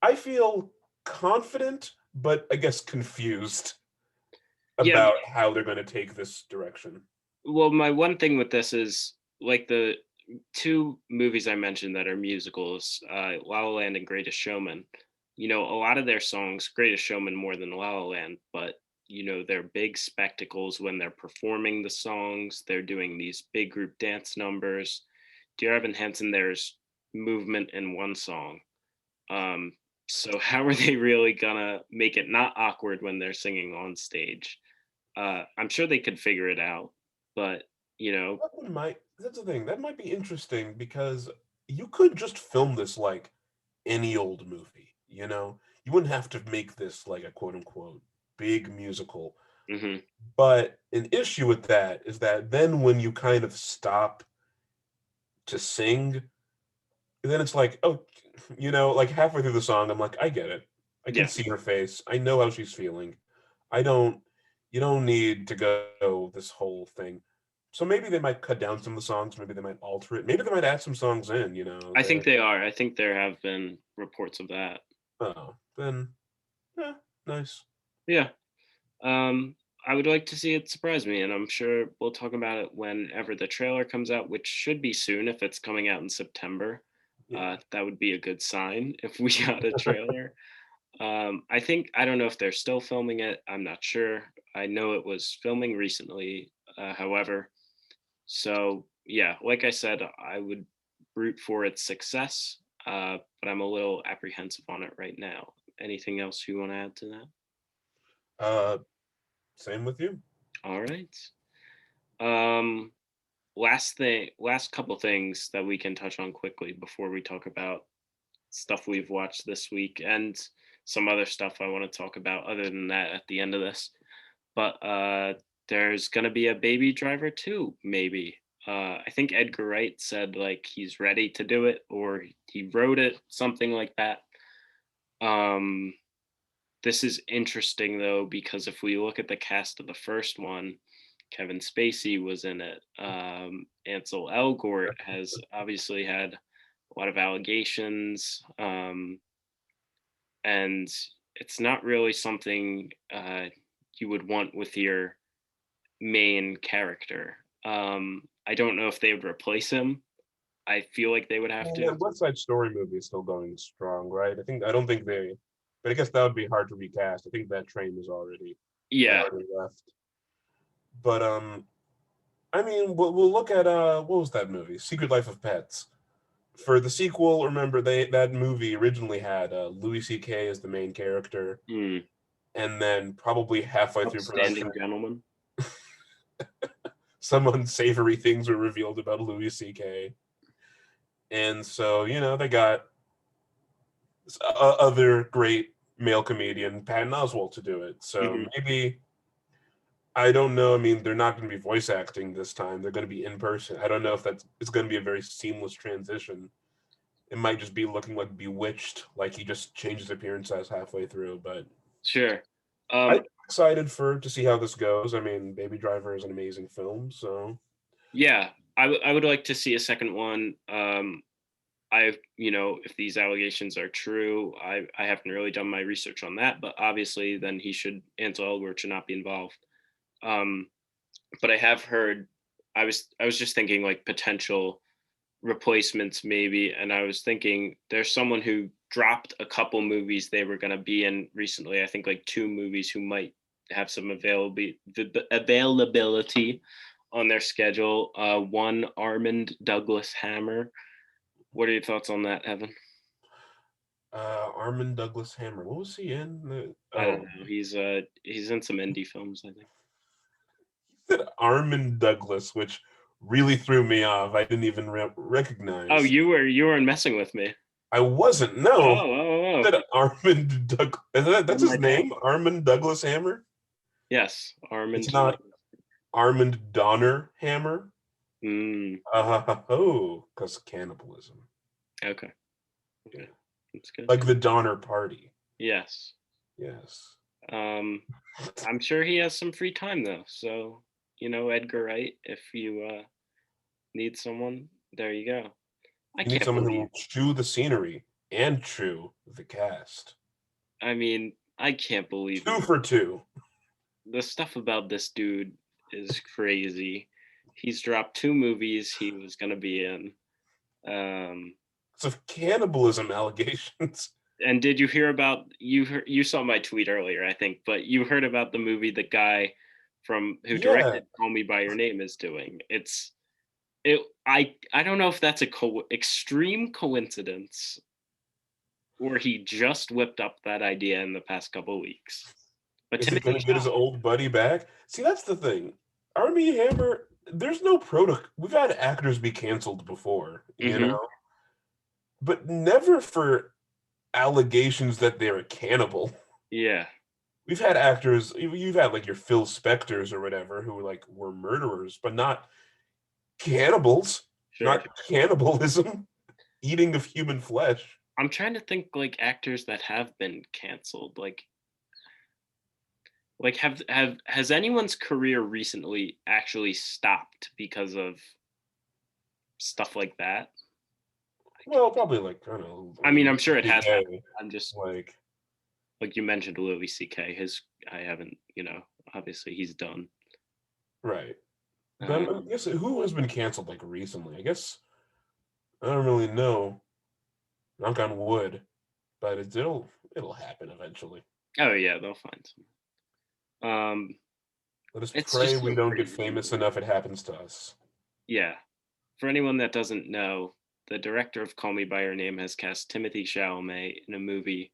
I feel confident, but I guess confused
Yeah,
about how they're going to take this direction.
well, my one thing with this is like the two movies I mentioned that are musicals, La La Land and Greatest Showman. A lot of their songs, Greatest Showman more than La La Land, but they're big spectacles when they're performing the songs. They're doing these big group dance numbers. Dear Evan Hansen, there's movement in one song. Um, so how are they really gonna make it not awkward when they're singing on stage? I'm sure they could figure it out, but you know,
That one might. That's the thing. That might be interesting because you could just film this like any old movie. You wouldn't have to make this like a quote unquote big musical.
mhm,
But an issue with that is that then when you kind of stop to sing, then it's like, oh, like halfway through the song, I'm like, I get it. I can
yeah,
see her face. I know how she's feeling. I don't, you don't need to go this whole thing. So maybe they might cut down some of the songs. Maybe they might alter it. Maybe they might add some songs in,
I think
there.
they are. I think there have been reports of that.
Oh, then, yeah, nice.
Yeah. Um, I would like to see it surprise me, and I'm sure we'll talk about it whenever the trailer comes out, which should be soon if it's coming out in September.
Yeah.
That would be a good sign if we got a trailer. I don't know if they're still filming it. I'm not sure. I know it was filming recently, however. So yeah, like I said, I would root for its success, but I'm a little apprehensive on it right now. Anything else you want to add to that?
Uh, Same with you.
All right. Um, last couple things that we can touch on quickly before we talk about stuff we've watched this week and some other stuff I want to talk about other than that at the end of this. But there's gonna be a Baby Driver 2, maybe. I think Edgar Wright said like he's ready to do it or he wrote it, something like that. Um, this is interesting though because if we look at the cast of the first one, Kevin Spacey was in it. Ansel Elgort has obviously had a lot of allegations, and it's not really something you would want with your main character. I don't know if they would replace him. I feel like they would have
And
to.
that West Side Story movie is still going strong, right? I don't think they, but I guess that would be hard to recast. I think that train is already had
Yeah.
already left. But I mean, we'll look at what was that movie? Secret Life of Pets. For the sequel, remember that movie originally had Louis C.K. as the main character,
Hmm.
and then probably halfway through production,
Upstanding gentleman.
some unsavory things were revealed about Louis C.K. And so they got other great male comedian Patton Oswalt to do it. So
Hmm.
maybe I don't know. I mean, they're not going to be voice acting this time. They're going to be in person. I don't know if it's going to be a very seamless transition. It might just be looking like Bewitched, like he just changed his appearance as halfway through. But
Sure.
I'm
Um,
excited to see how this goes. I mean, Baby Driver is an amazing film, so
yeah, I would like to see a second one. If these allegations are true, I haven't really done my research on that, but obviously, then Ansel Elgort should not be involved. Um, but I have heard. I was just thinking like potential replacements maybe, and I was thinking there's someone who dropped a couple movies they were going to be in recently. I think like two movies who might have some availability on their schedule. One, Armand Douglas Hammer. What are your thoughts on that, Evan?
Armin Douglas Hammer. What was he in?
I don't
Oh,
know. He's in some indie films, I think.
he said Armin Douglas, which really threw me off. I didn't even
Oh,
recognize.
you weren't messing with me.
I wasn't.
Oh,
No,
oh,
he
oh.
said Armin Doug. That's
Read
his
my text.
name, Armin Douglas Hammer.
Yes,
It's
Armand.
not Armand Donner Hammer.
Mm,
Oh, because cannibalism.
okay,
Yeah,
okay, that's good.
like the Donner Party.
Yes.
Yes.
Um, I'm sure he has some free time though. So, Edgar Wright, if you need someone, there you go. I
You need
can't
someone who
believe,
will chew the scenery and chew the cast.
I mean, I can't believe
Two for two.
the stuff about this dude is crazy. He's dropped 2 movies he was going to be in. Um,
It's of cannibalism allegations.
and did you hear about you saw my tweet earlier, I think, but you heard about the movie the guy from who
Yeah,
directed Call Me by Your Name is doing. I don't know if that's a extreme coincidence or he just whipped up that idea in the past couple weeks. But
is he
Timothy
going to get his old buddy back? See, that's the thing. Army Hammer, there's no protocol. We've had actors be canceled before,
Mhm.
but never for allegations that they're a cannibal.
Yeah,
We've had actors, you've had like your Phil Spectors or whatever, who like were murderers, but not cannibals,
sure.
not cannibalism, eating of human flesh.
I'm trying to think like actors that have been canceled. Like have has anyone's career recently actually stopped because of stuff like that?
Well, probably like, I don't know,
I
like
mean, I'm sure it has happened.
CK,
I'm just
like,
like you mentioned Louis C.K. His I haven't, obviously he's done.
right. But I
Um,
guess who has been canceled like recently? I guess I don't really know. Knock on wood, but it'll happen eventually.
oh yeah, they'll find some.
Let us
It's
pray
just
we
so
don't get
crazy.
famous enough it happens to us.
Yeah. For anyone that doesn't know, the director of Call Me by Your Name has cast Timothy Chalamet in a movie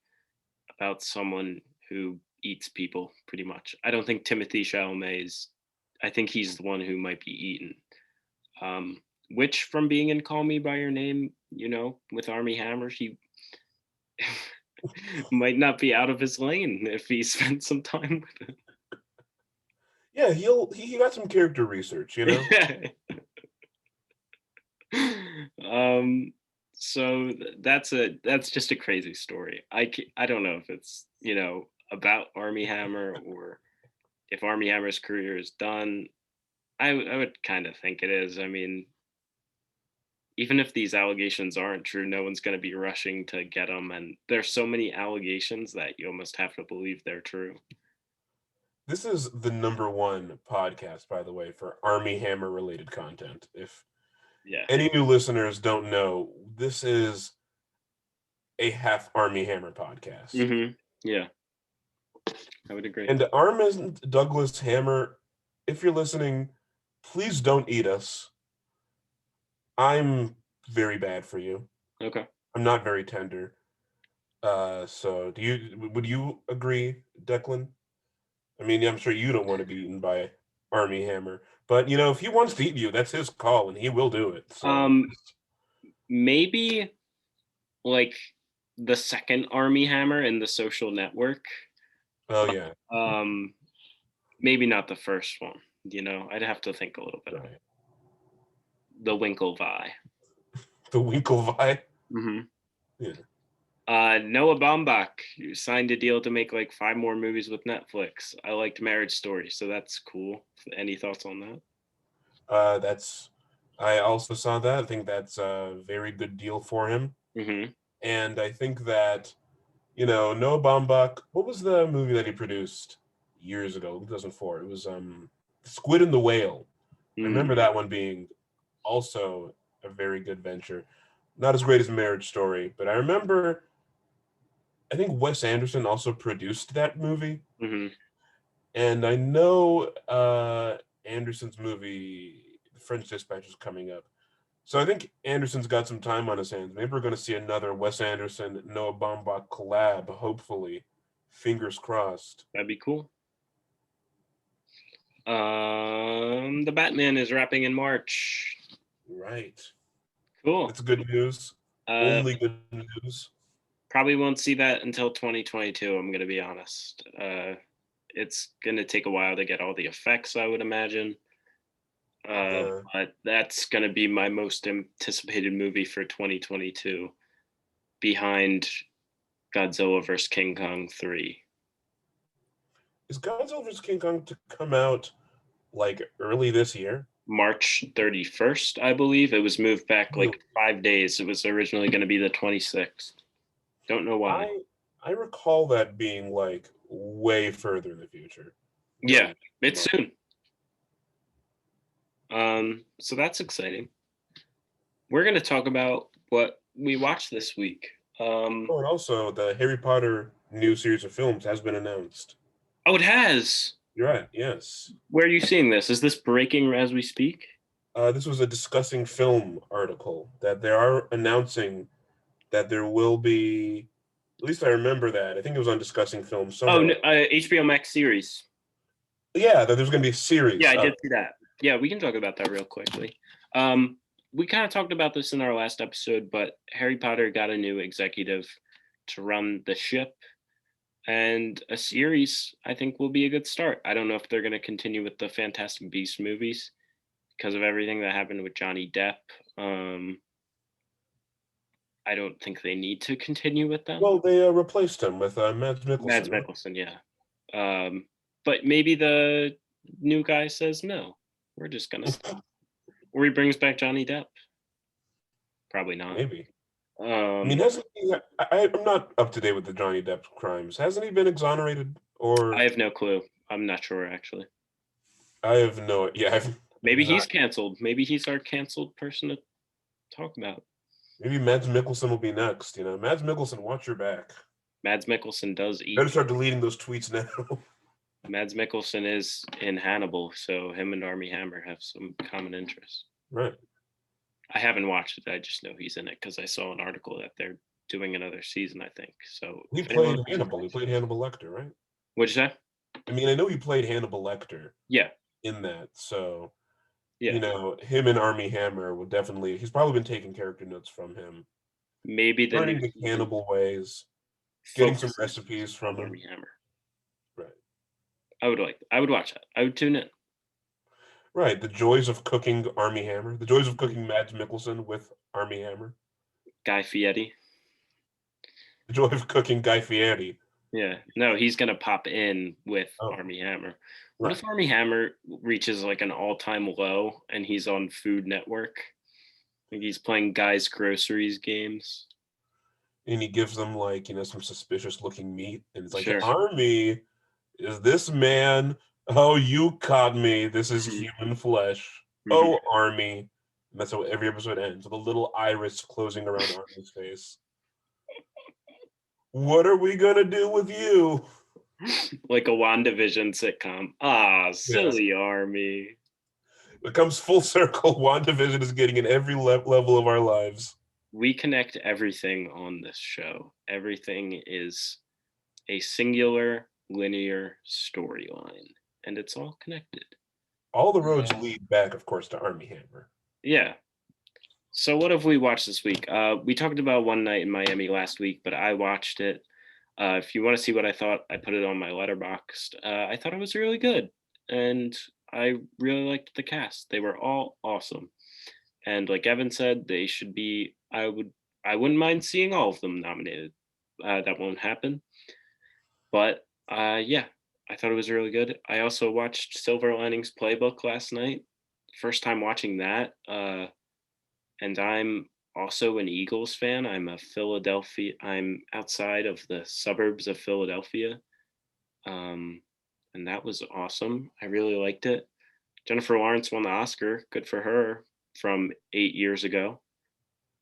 about someone who eats people, pretty much. I don't think Timothy Chalamet is. I think he's the one who might be eaten. Um, which, from being in Call Me by Your Name, with Army Hammer, he might not be out of his lane if he spent some time with
Yeah, he got some character research.
it. um, so that's just a crazy story. I don't know if it's about Army Hammer or if Army Hammer's career is done. I would kind of think it is. I mean, even if these allegations aren't true, no one's going to be rushing to get them. And there's so many allegations that you almost have to believe they're true.
This is the number one podcast, by the way, for Army Hammer related content. If
Yeah.
any new listeners don't know, this is a half Army Hammer podcast.
Yeah, I would agree.
And Armin Douglas Hammer, if you're listening, please don't eat us. I'm very bad for you.
Okay.
I'm not very tender. So would you agree, Declan? I mean, I'm sure you don't want to be eaten by Army Hammer, but if he wants to eat you, that's his call, and he will do it. So,
Um, maybe like the second Army Hammer in the Social Network,
oh
but
yeah,
maybe not the first one. I'd have to think a little bit of
right.
the Winklevi.
The Winklevi.
hmm
Yeah.
Noah Baumbach signed a deal to make like 5 more movies with Netflix. I liked Marriage Story, so that's cool. Any thoughts on that?
That's. I also saw that. I think that's a very good deal for him,
hmm
and I think that Noah Baumbach. What was the movie that he produced years ago, 2004? It was Squid and the Whale. I remember that one being also a very good venture. Not as great as Marriage Story, but I remember. I think Wes Anderson also produced that movie,
hmm
and I know Anderson's movie, The French Dispatch, is coming up. So I think Anderson's got some time on his hands. Maybe we're going to see another Wes Anderson Noah Baumbach collab. Hopefully, fingers crossed.
That'd be cool. The Batman is wrapping in March.
Right.
Cool.
It's good news.
Uh,
Only good news.
Probably won't see that until 2022. I'm gonna be honest. It's gonna take a while to get all the effects, I would imagine.
Yeah.
But that's gonna be my most anticipated movie for 2022, behind Godzilla vs King Kong 3.
Is Godzilla vs. King Kong to come out like early this year?
March 31st, I believe. It was moved back
Really?
like 5 days. It was originally going to be the 26th. Don't know why.
I recall that being like way further in the future
Yeah,
than
it's
March.
soon. So that's exciting. We're going to talk about what we watched this week.
Oh, and also the Harry Potter new series of films has been announced.
Oh, it has.
You're right. Yes.
Where are you seeing this? Is this breaking as we speak?
This was a discussing film article that they are announcing that there will be. At least I remember that. I think it was on discussing film
Oh,
somewhere.
HBO Max series.
Yeah, that there's going to be a
Yeah,
series.
I did see that. Yeah, we can talk about that real quickly. We kind of talked about this in our last episode, but Harry Potter got a new executive to run the ship, and a series I think will be a good start. I don't know if they're going to continue with the Fantastic Beasts movies because of everything that happened with Johnny Depp. I don't think they need to continue with them.
Well, they replaced him with Mads
Mads
Mikkelsen, right?
Mikkelsen, yeah. But maybe the new guy says no. We're just gonna stop. Or he brings back Johnny Depp. Probably not.
Maybe. I mean, hasn't he, I'm not up to date with the Johnny Depp crimes. Hasn't he been exonerated?
I
Or
have no clue. I'm not sure actually.
I have no. Yeah, I've
Maybe he's
not.
canceled. Maybe he's our canceled person to talk about.
Maybe Mads Mikkelsen will be next. You know, Mads Mikkelsen, watch your back.
Mads Mikkelsen does
Better
eat.
start deleting those tweets now.
Mads Mikkelsen is in Hannibal, so him and Armie Hammer have some common interests.
Right.
I haven't watched it. I just know he's in it because I saw an article that they're doing another season, I think. So
He played Hannibal. He played Hannibal Lecter, right?
What'd you say?
I mean, I know he played Hannibal Lecter
Yeah.
in that. So,
Yeah.
you know, him and Armie Hammer will definitely. He's probably been taking character notes from him,
Maybe the new
learning the
season
cannibal ways, getting some
focuses
recipes from
on
him.
Armie Hammer.
Right.
I would watch that. I would tune in.
Right. The joys of cooking Armie Hammer. The joys of cooking Mads Mikkelsen with Armie Hammer.
Guy Fieri.
The joy of cooking Guy Fieri.
Yeah. No, he's gonna pop in with
Oh,
Armie Hammer. What
right.
if Armie Hammer reaches like an all-time low and he's on Food Network? Like he's playing Guy's Groceries games.
And he gives them like, you know, some suspicious looking meat. And it's like,
Sure.
Armie, is this man? Oh, you caught me. This is
Mhm.
human flesh.
Mhm.
Oh, Armie. And that's how every episode ends, with a little iris closing around Armie's face. What are we gonna do with you?
Like a WandaVision sitcom. Ah,
Yeah.
silly Armie.
It comes full circle. WandaVision is getting in every level of our lives.
We connect everything on this show. Everything is a singular linear storyline, and it's all connected.
All the roads lead back, of course, to Armie Hammer.
Yeah. So what have we watched this week? We talked about One Night in Miami last week, but I watched it. If you want to see what I thought, I put it on my Letterboxd. I thought it was really good, and I really liked the cast. They were all awesome, and like Evan said, they should be. I wouldn't mind seeing all of them nominated. That won't happen, but yeah, I thought it was really good. I also watched Silver Linings Playbook last night. First time watching that. And I'm also an Eagles fan. I'm outside of the suburbs of Philadelphia. Um, and that was awesome. I really liked it. Jennifer Lawrence won the Oscar. Good for her from 8 years ago.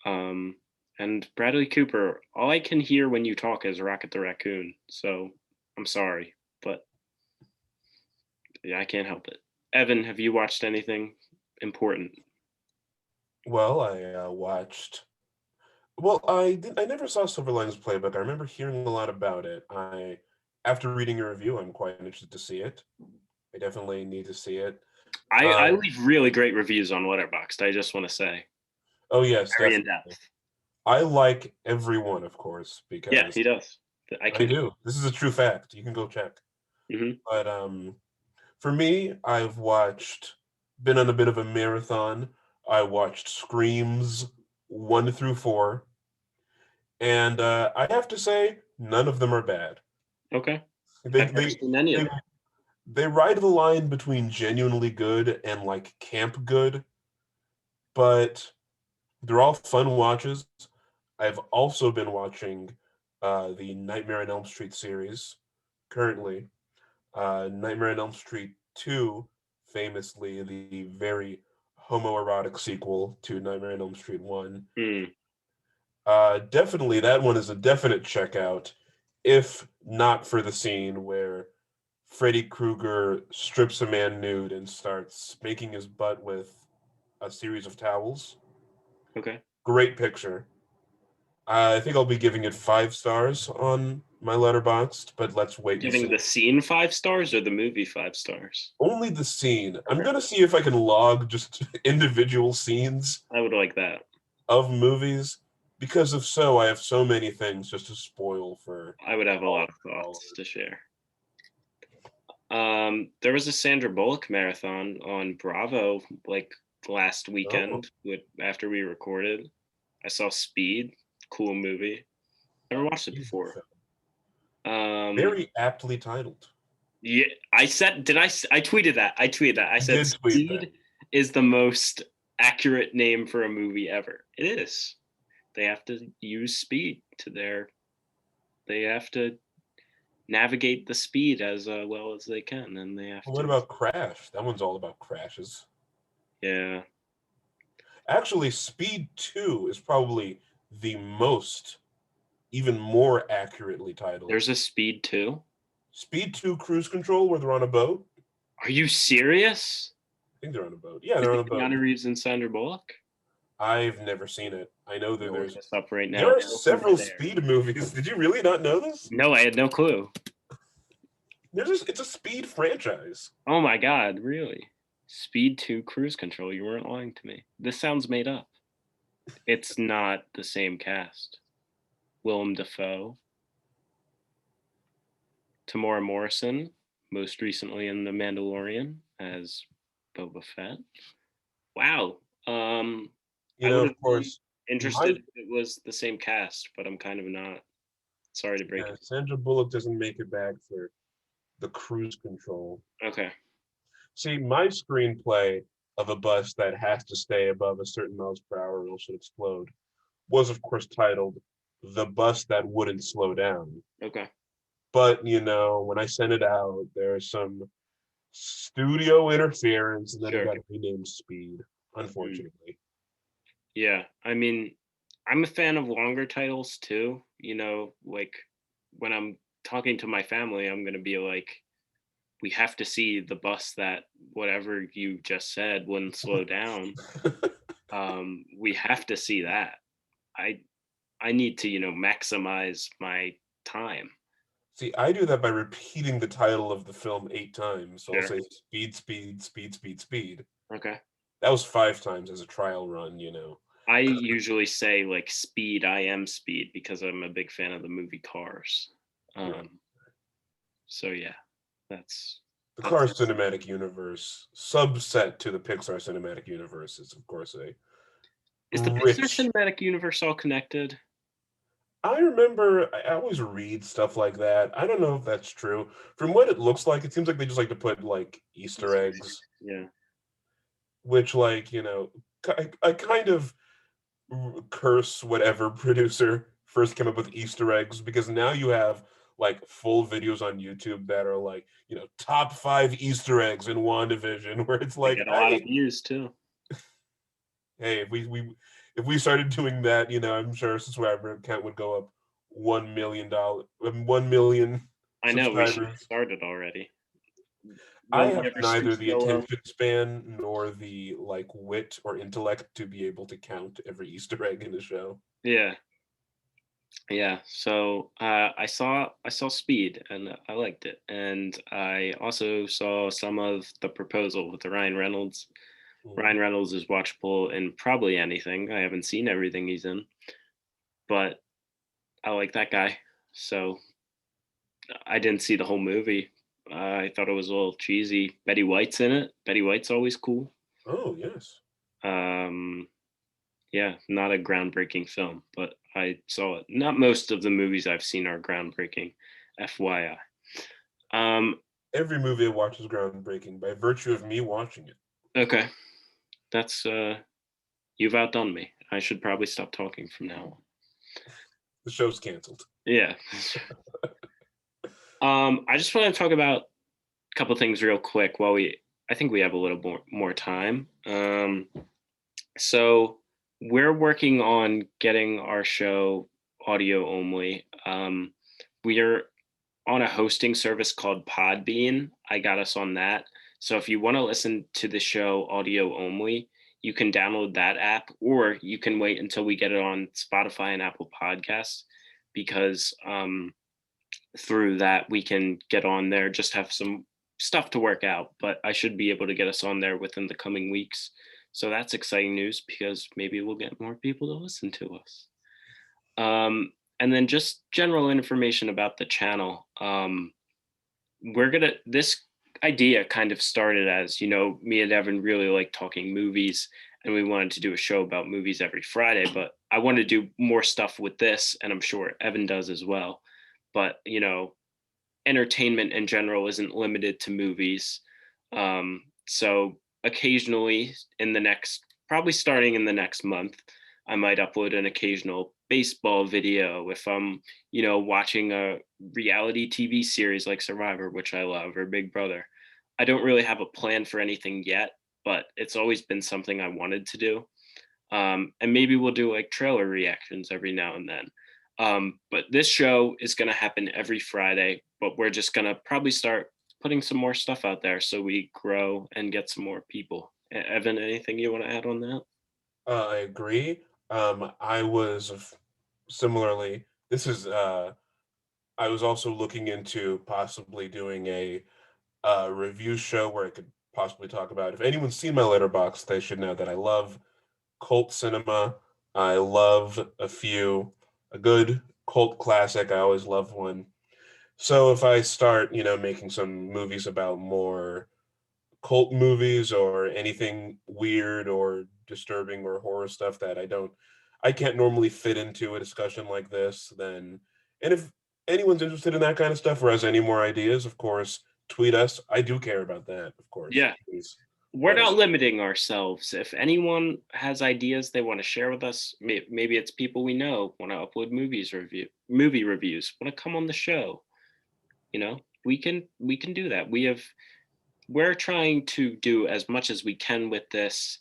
And Bradley Cooper, all I can hear when you talk is Rocket the Raccoon. So I'm sorry, but yeah, I can't help it. Evan, have you watched anything important?
Well, I watched. Well, I never saw Silver Linings Playbook. I remember hearing a lot about it. After reading your review, I'm quite interested to see it. I definitely need to see it.
I leave really great reviews on Letterboxd. I just want to say,
Oh yes,
very in
definitely.
depth.
I like everyone, of course,
Yeah,
because
he does.
I do. This is a true fact. You can go check.
Mm-hmm.
But for me, been on a bit of a marathon. I watched Screams 1 through 4, and I have to say, none of them are bad.
Okay.
They
I've never
they
seen any of
they
them.
they ride the line between genuinely good and like camp good, but they're all fun watches. I've also been watching the Nightmare on Elm Street series currently. Nightmare on Elm Street 2, famously the very homoerotic sequel to Nightmare on Elm Street 1.
Mm,
Definitely, that one is a definite checkout, if not for the scene where Freddy Krueger strips a man nude and starts making his butt with a series of towels.
okay.
Great picture. I think I'll be giving it 5 stars on my letterboxd, but let's wait and
Giving
see.
the scene 5 stars or the movie 5 stars?
Only the scene. I'm
Okay.
gonna see if I can log just individual scenes
I would like that.
of movies, because if so, I have so many things just to spoil for
I would have a lot of
all
thoughts to share. There was a Sandra Bullock marathon on Bravo like last
Oh,
weekend after we recorded. I saw Speed, cool movie. Never watched it before. Um,
very aptly titled.
yeah, I tweeted that. I tweeted that. I
You
said
did tweet that.
Speed is the most accurate name for a movie ever. It is. They have to use speed to their. They have to navigate the speed as well as they can, and they have
Well, what
to.
about Crash? That one's all about crashes.
Yeah,
Actually, Speed 2 is probably the most, even more accurately titled.
there's a Speed too.
Speed 2 Cruise Control, where they're on a boat.
Are you serious?
I think they're on a boat. Yeah,
Is
they're on a
it
boat.
Keanu Reeves and Sandra Bullock?
I've never seen it. I know
I'm
that
gonna look
there's
this up right
there
now.
are
Both are
several
there.
Speed movies. Did you really not know this?
No, I had no clue.
It's a Speed franchise.
Oh my god, really? Speed 2 Cruise Control. You weren't lying to me. This sounds made up. It's not the same cast. Willem Dafoe, Tamora Morrison, most recently in The Mandalorian as Boba Fett. Wow.
You
I
know,
would
of
have been
course,
interested
my
if it was the same cast, but I'm kind of not. Sorry to break it.
Sandra Bullock doesn't make it back for the Cruise Control.
Okay.
See, my screenplay of a bus that has to stay above a certain miles per hour or else it'll explode was, of course, titled "The Bus That Wouldn't Slow Down."
Okay.
But when I sent it out, there's some studio interference, and then it
Sure.
got renamed Speed.
Mm.
Unfortunately,
Yeah. I mean, I'm a fan of longer titles too. Like when I'm talking to my family, I'm going to be like, we have to see the bus that whatever you just said wouldn't slow down. We have to see that. I I need to, maximize my time.
see, I do that by repeating the title of the film 8 times. So I'll
Sure.
say "Speed, Speed, Speed, Speed, Speed."
Okay.
That was 5 times as a trial run.
I usually say like speed, I am speed because I'm a big fan of the movie Cars.
Right.
Um, so yeah, that's
The
that's
Cars cinematic universe, subset to the Pixar cinematic universe, is of course a
is the Pixar
rich.
cinematic universe all connected?
I remember I always read stuff like that. I don't know if that's true. From what it looks like, it seems like they just like to put like Easter
Easter
eggs,
eggs. Yeah.
which I kind of curse whatever producer first came up with Easter eggs, because now you have like full videos on YouTube that are like, top 5 Easter eggs in WandaVision, where it's
They
like,
get a lot of
hey,
views too.
hey, if we started doing that, I'm sure subscriber count would go up $1 million, 1 million
I know we should have
subscribers.
started already.
I
Will we
have
ever stoop
neither the
so low?
attention span nor the like wit or intellect to be able to count every Easter egg in the show.
Yeah. Yeah, so I saw Speed and I liked it, and I also saw some of The Proposal with the Ryan Reynolds.
Mhm.
Ryan Reynolds is watchable in probably anything. I haven't seen everything he's in, but I like that guy. So I didn't see the whole movie. I thought it was a little cheesy. Betty White's in it. Betty White's always cool.
Oh yes.
Um, yeah, not a groundbreaking film, but I saw it. Not most of the movies I've seen are groundbreaking, FYI.
Every movie I watch is groundbreaking by virtue of me watching it.
Okay. That's you've outdone me. I should probably stop talking from now on.
The show's canceled.
Yeah. I just want to talk about a couple things real quick while I think we have a little more time. So we're working on getting our show audio only. We are on a hosting service called Podbean. I got us on that. So if you want to listen to the show audio only, you can download that app, or you can wait until we get it on Spotify and Apple Podcasts, because through that we can get on there. Just have some stuff to work out, but I should be able to get us on there within the coming weeks. So that's exciting news, because maybe we'll get more people to listen to us. And then just general information about the channel. This idea kind of started as, me and Evan really like talking movies, and we wanted to do a show about movies every Friday, but I want to do more stuff with this, and I'm sure Evan does as well. But, entertainment in general isn't limited to movies. So occasionally, probably starting in the next month, I might upload an occasional baseball video if I'm, watching a reality TV series like Survivor, which I love, or Big Brother. I don't really have a plan for anything yet, but it's always been something I wanted to do. And maybe we'll do like trailer reactions every now and then. But this show is going to happen every Friday, but we're just going to probably start putting some more stuff out there so we grow and get some more people. Evan, anything you want to add on that?
I agree. I was similarly. This is. I was also looking into possibly doing a review show where I could possibly talk about. If anyone's seen my letterbox, they should know that I love cult cinema. I love a good cult classic. I always love one. So if I start, making some movies about more cult movies or anything weird or disturbing or horror stuff that I can't normally fit into a discussion like this, then, and if anyone's interested in that kind of stuff or has any more ideas, of course, tweet us. I do care about that, of course.
Yeah,
Please
we're
let us
not limiting ourselves. If anyone has ideas they want to share with us, maybe it's people we know want to upload movie reviews, want to come on the show. We can do that. We're trying to do as much as we can with this,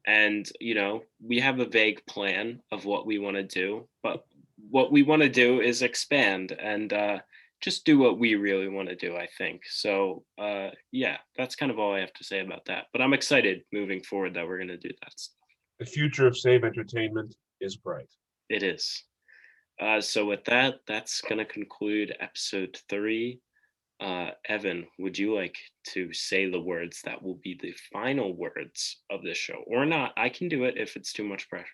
and we have a vague plan of what we want to do, but what we want to do is expand and just do what we really want to do, I think. So yeah, that's kind of all I have to say about that, but I'm excited moving forward that we're going to do that stuff.
The future of Save Entertainment is bright.
It is. So with that, that's going to conclude episode 3. Evan, would you like to say the words that will be the final words of this show, or not? I can do it if it's too much pressure.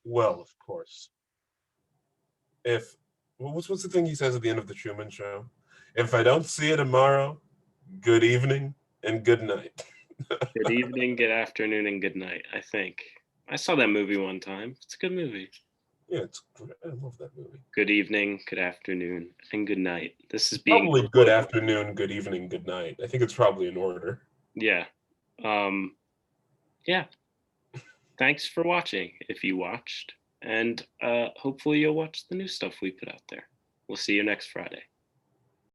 Well, of course. If what's the thing he says at the end of the Truman Show? If I don't see you tomorrow, good evening and good night.
Good evening, good afternoon, and good night. I think I saw that movie one time. It's a good movie.
Yeah, it's great. I love that movie.
Good evening, good afternoon, and good night. This is being
Probably good afternoon, good evening, good night. I think it's probably in order.
Yeah. Yeah. Thanks for watching if you watched, and hopefully you'll watch the new stuff we put out there. We'll see you next Friday.